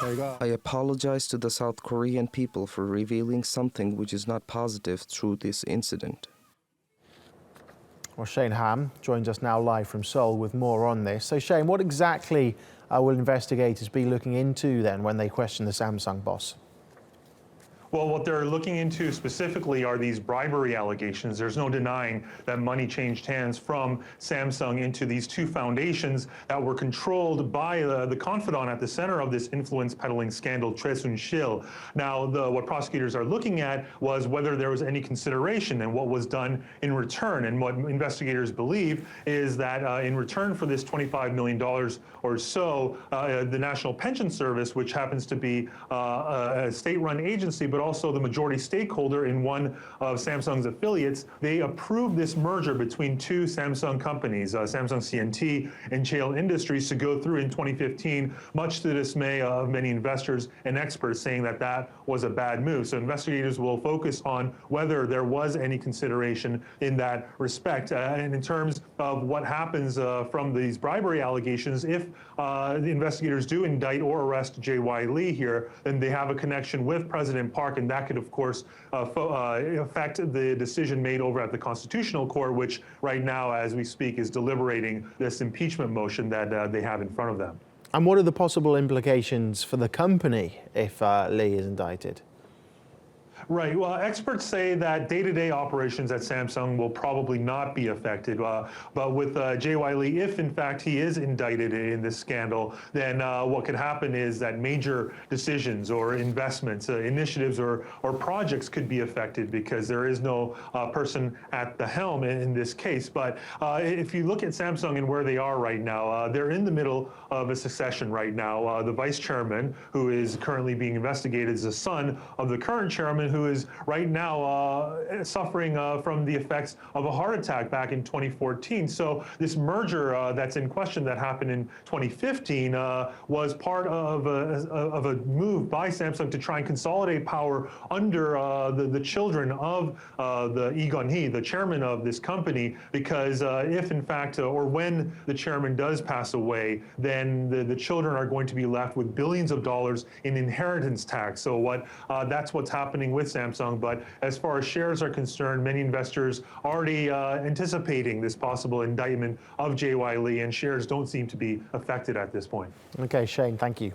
I apologize to the South Korean people for revealing something which is not positive through this incident. Well, Shane Hahm joins us now live from Seoul with more on this. So Shane, what exactly will investigators be looking into then when they question the Samsung boss? Well, what they're looking into specifically are these bribery allegations. There's no denying that money changed hands from Samsung into these two foundations that were controlled by the confidant at the center of this influence peddling scandal, Choi Soon-sil. Now, what prosecutors are looking at was whether there was any consideration and what was done in return. And what investigators believe is that in return for this $25 million or so, the National Pension Service, which happens to be a state-run agency, but also the majority stakeholder in one of Samsung's affiliates, they approved this merger between two Samsung companies, Samsung C&T and Seoul Industries, to go through in 2015, much to the dismay of many investors and experts, saying that that was a bad move. So investigators will focus on whether there was any consideration in that respect. And in terms of what happens from these bribery allegations, if the investigators do indict or arrest J.Y. Lee here, then they have a connection with President Park, and that could, of course, affect the decision made over at the Constitutional Court, which right now, as we speak, is deliberating this impeachment motion that they have in front of them. And what are the possible implications for the company if Lee is indicted? Right. Well, experts say that day-to-day operations at Samsung will probably not be affected. But with J.Y. Lee, if in fact he is indicted in this scandal, then what could happen is that major decisions or investments, initiatives or projects could be affected because there is no person at the helm in this case. But if you look at Samsung and where they are right now, they're in the middle of a succession right now. The vice chairman, who is currently being investigated, is the son of the current chairman, who is right now suffering from the effects of a heart attack back in 2014. So this merger that's in question that happened in 2015 was part of a move by Samsung to try and consolidate power under the children of the Lee Gun-hee, the chairman of this company, because if in fact or when the chairman does pass away, then the children are going to be left with billions of dollars in inheritance tax. So that's what's happening with Samsung. But as far as shares are concerned, many investors already anticipating this possible indictment of J.Y. Lee, and shares don't seem to be affected at this point. Okay, Shane, thank you.